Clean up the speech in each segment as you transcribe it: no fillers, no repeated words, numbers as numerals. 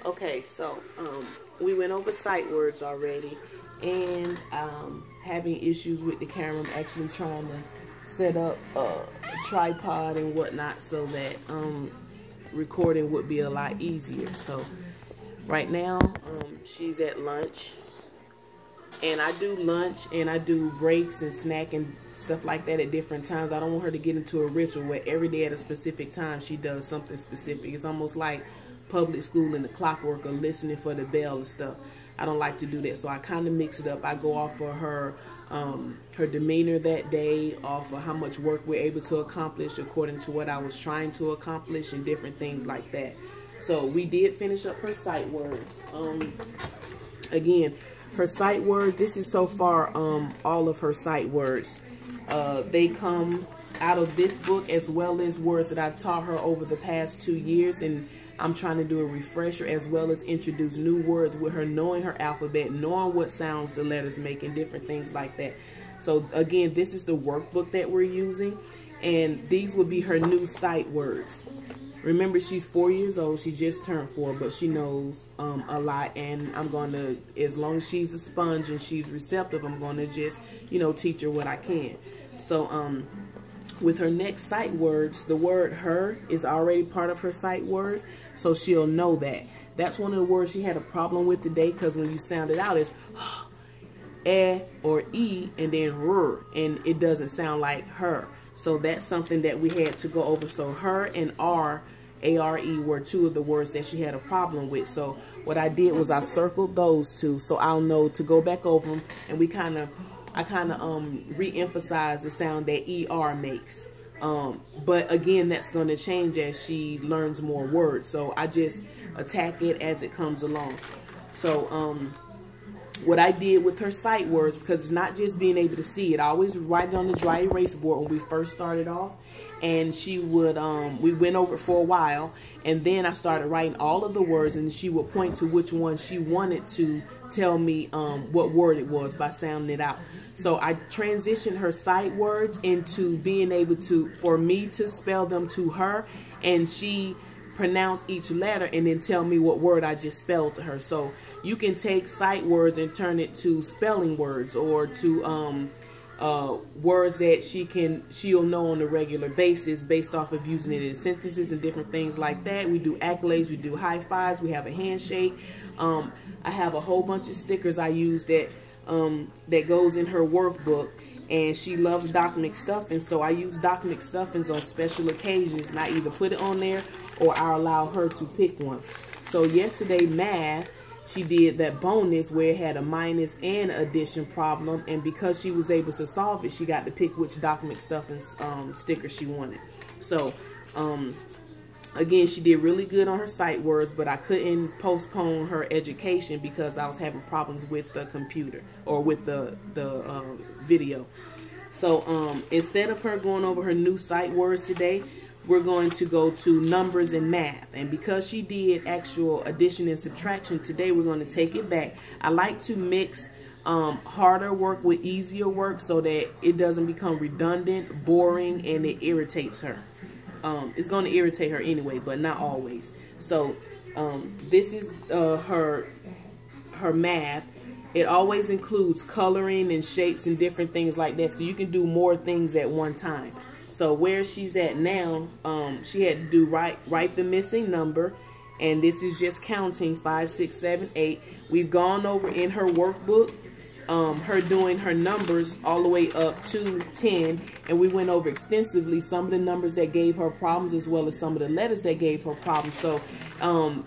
Okay, so we went over sight words already, and having issues with the camera. I'm actually trying to set up a tripod and whatnot so that recording would be a lot easier. So right now she's at lunch, and I do lunch and I do breaks and snack and stuff like that at different times. I don't want her to get into a ritual where every day at a specific time she does something specific. It's almost like public school and the clockwork or listening for the bell and stuff. I don't like to do that, so I kind of mix it up. I go off of her demeanor that day, off of how much work we're able to accomplish according to what I was trying to accomplish and different things like that. So we did finish up her sight words. Again, her sight words, this is so far all of her sight words. They come out of this book as well as words that I've taught her over the past 2 years, and I'm trying to do a refresher as well as introduce new words with her, knowing her alphabet, knowing what sounds the letters make and different things like that. So again, this is the workbook that we're using, and these will be her new sight words. Remember, she's 4 years old. She just turned 4, but she knows a lot, and I'm going to, as long as she's a sponge and she's receptive, I'm going to just, you know, teach her what I can. So with her next sight words, the word her is already part of her sight words, so she'll know that. That's one of the words she had a problem with today, because when you sound it out, it's eh or e and then r, and it doesn't sound like her. So that's something that we had to go over. So her and r, A-R-E, were two of the words that she had a problem with. So what I did was I circled those two, so I'll know to go back over them, and I kind of re-emphasize the sound that ER makes. But again, that's going to change as she learns more words. So I just attack it as it comes along. So what I did with her sight words, because it's not just being able to see it, I always write it on the dry erase board when we first started off. And she would, we went over it for a while, and then I started writing all of the words, and she would point to which one she wanted to tell me what word it was by sounding it out. So I transitioned her sight words into being able to, for me to spell them to her, and she pronounce each letter and then tell me what word I just spelled to her. So you can take sight words and turn it to spelling words, or to words that she'll know on a regular basis based off of using it in sentences and different things like that. We do accolades, we do high fives, we have a handshake. I have a whole bunch of stickers I use that that goes in her workbook, and she loves Doc McStuffins, so I use Doc McStuffins on special occasions, and I either put it on there or I allow her to pick one. So yesterday, math, she did that bonus where it had a minus and addition problem, and because she was able to solve it, she got to pick which Doc McStuffins sticker she wanted. So again, she did really good on her sight words, but I couldn't postpone her education because I was having problems with the computer, or with the video. So instead of her going over her new sight words today, we're going to go to numbers and math. And because she did actual addition and subtraction today, we're going to take it back. I like to mix harder work with easier work so that it doesn't become redundant, boring, and it irritates her. It's going to irritate her anyway, but not always. So this is her math. It always includes coloring and shapes and different things like that, so you can do more things at one time. So where she's at now, she had to do write the missing number, and this is just counting 5, 6, 7, 8. We've gone over in her workbook her doing her numbers all the way up to 10, and we went over extensively some of the numbers that gave her problems as well as some of the letters that gave her problems. So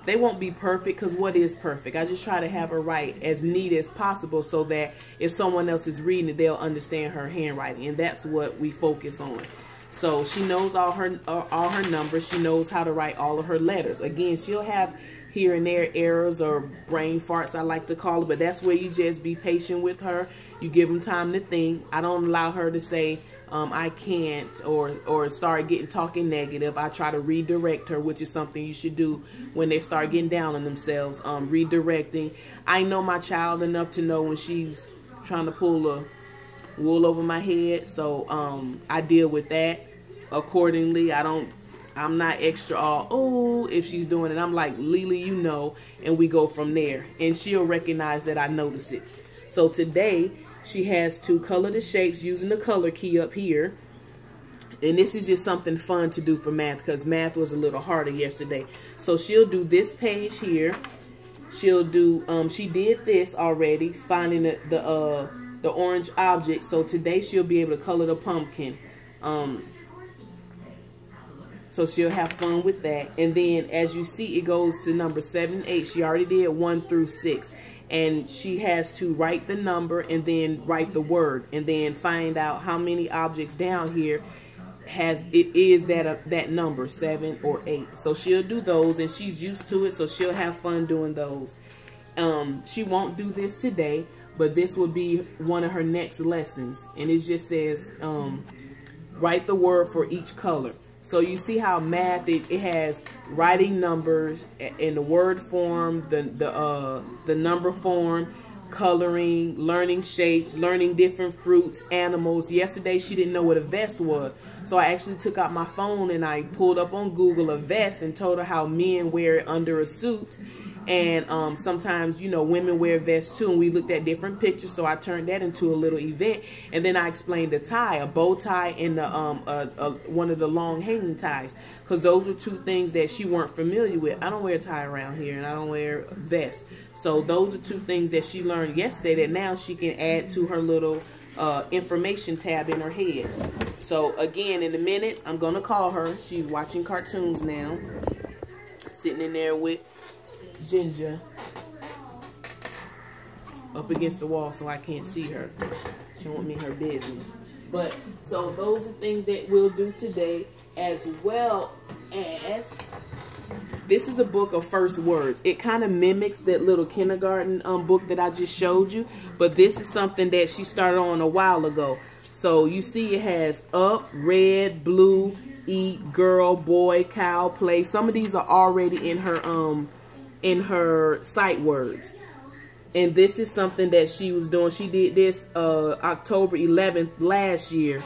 they won't be perfect, because what is perfect? I just try to have her write as neat as possible so that if someone else is reading it, they'll understand her handwriting, and that's what we focus on. So she knows all her numbers. She knows how to write all of her letters. Again, she'll have here and there errors or brain farts, I like to call it, but that's where you just be patient with her. You give them time to think. I don't allow her to say, I can't, or start talking negative. I try to redirect her, which is something you should do when they start getting down on themselves. Redirecting. I know my child enough to know when she's trying to pull a wool over my head, so I deal with that accordingly. I don't I'm not extra all, oh, if she's doing it. I'm like, Lily, you know, and we go from there. And she'll recognize that I notice it. So today, she has to color the shapes using the color key up here. And this is just something fun to do for math, because math was a little harder yesterday. So she'll do this page here. She'll do, she did this already, finding the orange object. So today she'll be able to color the pumpkin. So she'll have fun with that. And then as you see, it goes to number 7 and 8. She already did 1 through 6. And she has to write the number and then write the word. And then find out how many objects down here is that number, 7 or 8. So she'll do those, and she's used to it, so she'll have fun doing those. She won't do this today, but this will be one of her next lessons. And it just says, write the word for each color. So you see how math, it has writing numbers in the word form, the number form, coloring, learning shapes, learning different fruits, animals. Yesterday she didn't know what a vest was, so I actually took out my phone and I pulled up on Google a vest and told her how men wear it under a suit, and sometimes, you know, women wear vests too, and we looked at different pictures. So I turned that into a little event, and then I explained the tie, a bow tie, and the one of the long hanging ties, because those were two things that she weren't familiar with. I don't wear a tie around here, and I don't wear a vest. So those are two things that she learned yesterday that now she can add to her little information tab in her head. So again, in a minute, I'm going to call her. She's watching cartoons now, sitting in there with Ginger up against the wall so I can't see her. She won't mean her business. But so those are things that we'll do today, as well as this is a book of first words. It kind of mimics that little kindergarten book that I just showed you, but this is something that she started on a while ago. So you see it has up, red, blue, eat, girl, boy, cow, play. Some of these are already in her sight words. And this is something that she was doing. She did this October 11th last year.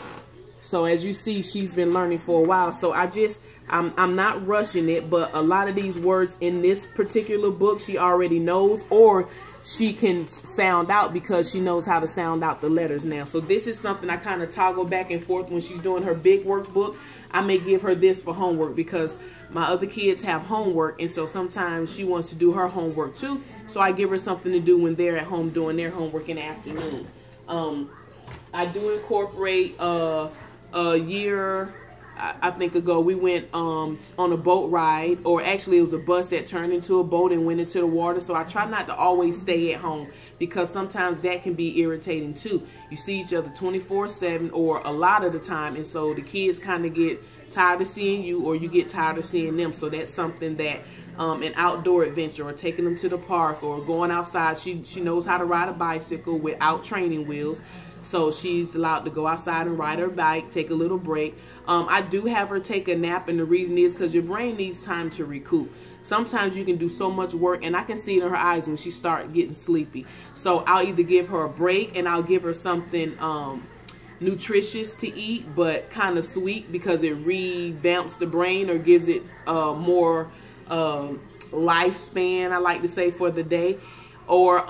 So as you see, she's been learning for a while. So I'm not rushing it, but a lot of these words in this particular book she already knows, or she can sound out because she knows how to sound out the letters now. So this is something I kind of toggle back and forth when she's doing her big workbook. I may give her this for homework because my other kids have homework, and so sometimes she wants to do her homework too. So I give her something to do when they're at home doing their homework in the afternoon. I do incorporate a year, I think ago, we went on a boat ride, or actually it was a bus that turned into a boat and went into the water. So I try not to always stay at home, because sometimes that can be irritating too. You see each other 24/7 or a lot of the time, and so the kids kind of get tired of seeing you, or you get tired of seeing them. So that's something that an outdoor adventure, or taking them to the park, or going outside. She knows how to ride a bicycle without training wheels. So she's allowed to go outside and ride her bike, take a little break. I do have her take a nap, and the reason is because your brain needs time to recoup. Sometimes you can do so much work, and I can see it in her eyes when she starts getting sleepy. So I'll either give her a break, and I'll give her something nutritious to eat, but kind of sweet, because it revamps the brain, or gives it more lifespan, I like to say, for the day. Or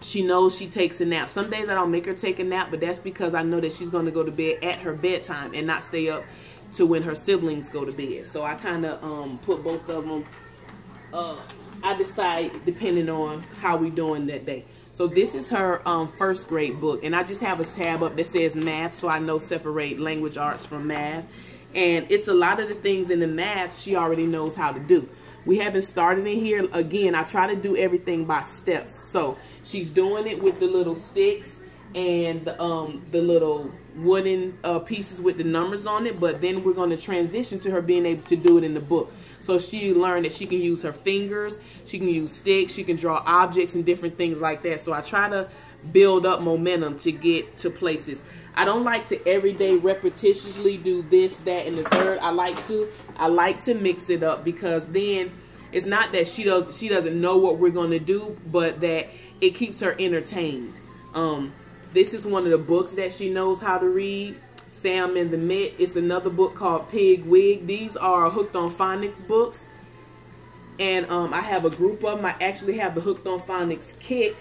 she knows she takes a nap. Some days I don't make her take a nap, but that's because I know that she's going to go to bed at her bedtime and not stay up to when her siblings go to bed. So I kind of put both of them, I decide depending on how we doing that day. So this is her first grade book, and I just have a tab up that says math, so I know separate language arts from math. And it's a lot of the things in the math she already knows how to do. We haven't started in here. Again, I try to do everything by steps. So she's doing it with the little sticks and the little wooden pieces with the numbers on it, but then we're going to transition to her being able to do it in the book. So she learned that she can use her fingers, she can use sticks, she can draw objects and different things like that. So I try to build up momentum to get to places. I don't like to everyday repetitiously do this, that, and the third. I like to mix it up, because then it's not that she doesn't know what we're going to do, but that it keeps her entertained. This is one of the books that she knows how to read. Sam and the Met. It's another book called Pig Wig. These are Hooked on Phonics books. And I have a group of them. I actually have the Hooked on Phonics kit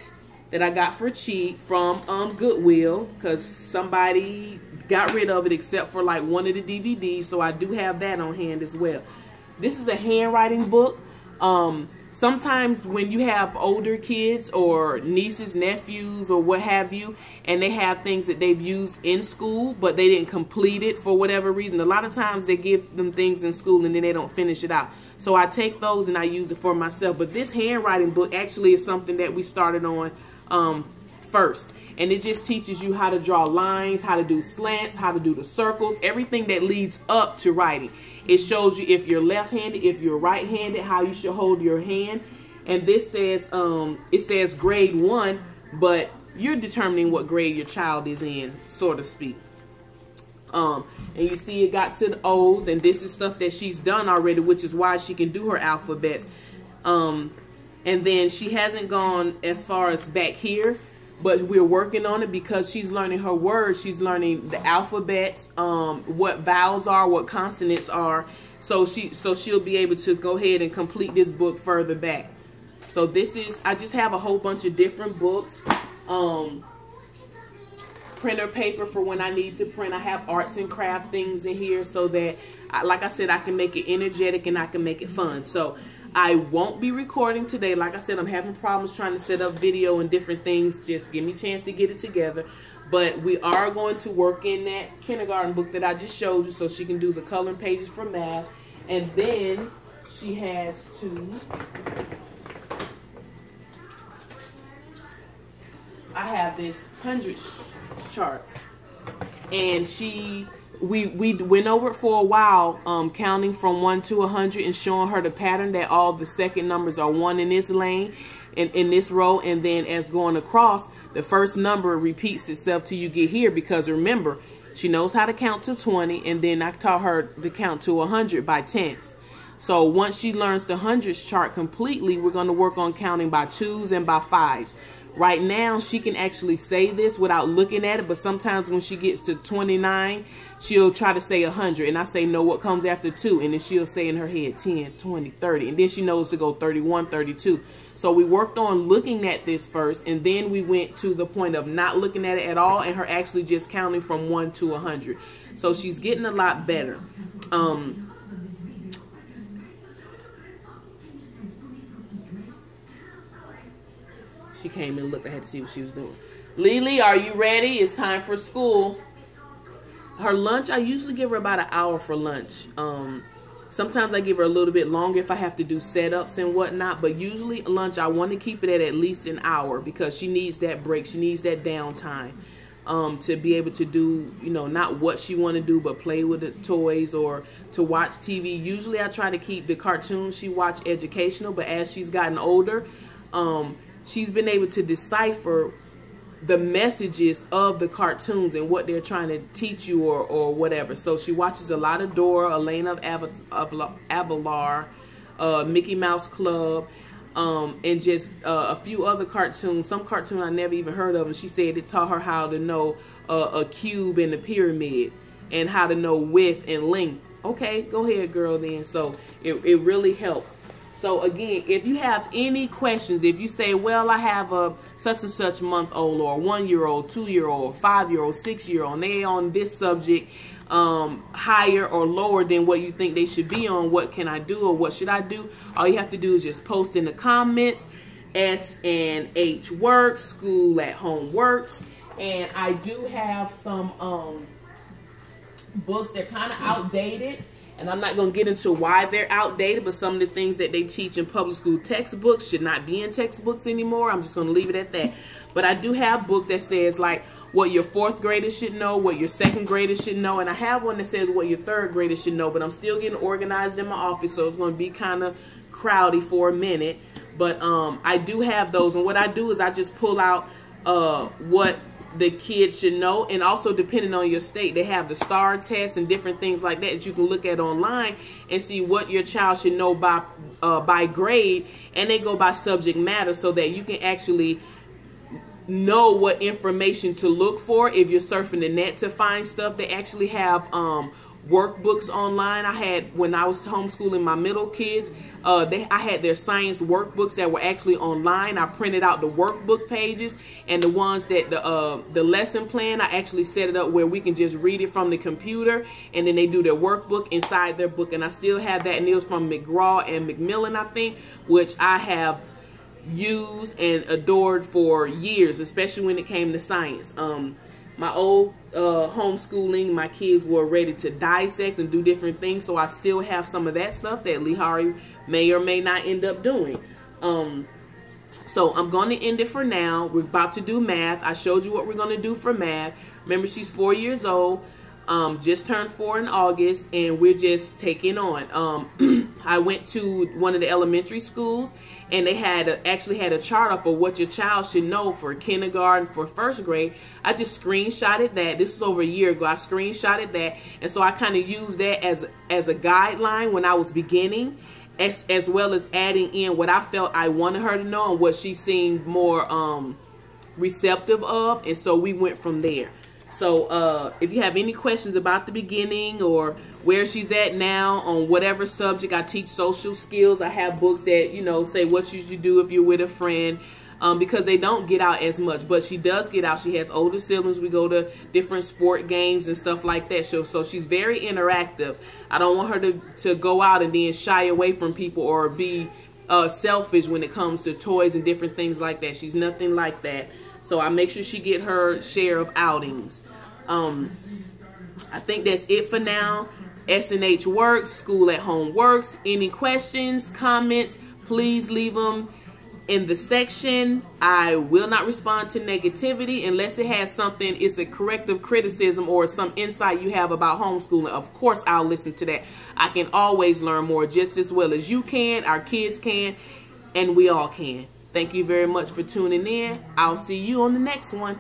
that I got for cheap from Goodwill, because somebody got rid of it except for like one of the DVDs. So I do have that on hand as well. This is a handwriting book. Sometimes when you have older kids or nieces, nephews, or what have you, and they have things that they've used in school, but they didn't complete it for whatever reason, a lot of times they give them things in school and then they don't finish it out. So I take those and I use it for myself. But this handwriting book actually is something that we started on first. And it just teaches you how to draw lines, how to do slants, how to do the circles, everything that leads up to writing. It shows you if you're left-handed, if you're right-handed, how you should hold your hand. And this says, it says grade 1, but you're determining what grade your child is in, so to speak. And you see it got to the O's, and this is stuff that she's done already, which is why she can do her alphabets. And then she hasn't gone as far as back here, but we're working on it because she's learning her words. She's learning the alphabets, what vowels are, what consonants are. So she'll be able to go ahead and complete this book further back. So this is, I just have a whole bunch of different books. Printer paper for when I need to print. I have arts and craft things in here so that, like I said, I can make it energetic and I can make it fun. So I won't be recording today. Like I said, I'm having problems trying to set up video and different things. Just give me a chance to get it together. But we are going to work in that kindergarten book that I just showed you so she can do the coloring pages for math. And then she has to, I have this hundreds chart. And we went over it for a while, counting from 1 to 100 and showing her the pattern that all the second numbers are 1 in this lane and in this row, and then as going across, the first number repeats itself till you get here, because remember, she knows how to count to 20, and then I taught her to count to 100 by tens. So once she learns the hundreds chart completely, we're going to work on counting by 2s and by 5s. Right now, she can actually say this without looking at it, but sometimes when she gets to 29, she'll try to say 100, and I say, no, what comes after 2? And then she'll say in her head 10, 20, 30, and then she knows to go 31, 32. So we worked on looking at this first, and then we went to the point of not looking at it at all, and her actually just counting from 1 to 100. So she's getting a lot better. She came and looked. I had to see what she was doing. Lily, are you ready? It's time for school. Her lunch, I usually give her about an hour for lunch. Sometimes I give her a little bit longer if I have to do setups and whatnot. But usually lunch, I want to keep it at least an hour because she needs that break. She needs that downtime to be able to do, you know, not what she want to do, but play with the toys or to watch TV. Usually I try to keep the cartoons she watch educational, but as she's gotten older, she's been able to decipher the messages of the cartoons and what they're trying to teach you or whatever. So she watches a lot of Dora, Elena of Avalar, Mickey Mouse Club, and just a few other cartoons. Some cartoon I never even heard of, and she said it taught her how to know a cube and a pyramid and how to know width and length. Okay, go ahead, girl, then. So it really helps. So again, if you have any questions, if you say, well, I have a such and such month-old or 1-year-old, 2-year-old, 5-year-old, 6-year-old, and they on this subject higher or lower than what you think they should be on, what can I do or what should I do? All you have to do is just post in the comments, SNH works, school at home works. And I do have some books that are kind of outdated. And I'm not going to get into why they're outdated, but some of the things that they teach in public school textbooks should not be in textbooks anymore. I'm just going to leave it at that. But I do have a book that says, like, what your 4th graders should know, what your 2nd graders should know. And I have one that says what your 3rd graders should know. But I'm still getting organized in my office, so it's going to be kind of crowdy for a minute. But I do have those. And what I do is I just pull out what the kids should know, and also depending on your state, they have the STAR test and different things like that you can look at online and see what your child should know by grade, and they go by subject matter so that you can actually know what information to look for if you're surfing the net to find stuff. They actually have workbooks online. I had, when I was homeschooling my middle kids, I had their science workbooks that were actually online. I printed out the workbook pages, and the ones that the lesson plan, I actually set it up where we can just read it from the computer, and then they do their workbook inside their book. And I still have that, and it was from McGraw and Macmillan, I think, which I have used and adored for years, especially when it came to science. My old homeschooling, my kids were ready to dissect and do different things, so I still have some of that stuff that Lihari may or may not end up doing. So I'm going to end it for now. We're about to do math. I showed you what we're going to do for math. Remember, she's 4 years old, just turned 4 in August, and we're just taking on. I went to one of the elementary schools, and they actually had a chart up of what your child should know for kindergarten, for first grade. I just screenshotted that. This was over a year ago. I screenshotted that, and so I kind of used that as a guideline when I was beginning, as well as adding in what I felt I wanted her to know and what she seemed more receptive of, and so we went from there. So if you have any questions about the beginning or where she's at now on whatever subject, I teach social skills. I have books that, you know, say what you should do if you're with a friend, because they don't get out as much. But she does get out. She has older siblings. We go to different sport games and stuff like that. So she's very interactive. I don't want her to go out and then shy away from people or be selfish when it comes to toys and different things like that. She's nothing like that. So I make sure she get her share of outings. I think that's it for now. SNH works, school at home works. Any questions, comments, please leave them in the section. I will not respond to negativity unless it has something, it's a corrective criticism or some insight you have about homeschooling. Of course, I'll listen to that. I can always learn more just as well as you can, our kids can, and we all can. Thank you very much for tuning in. I'll see you on the next one.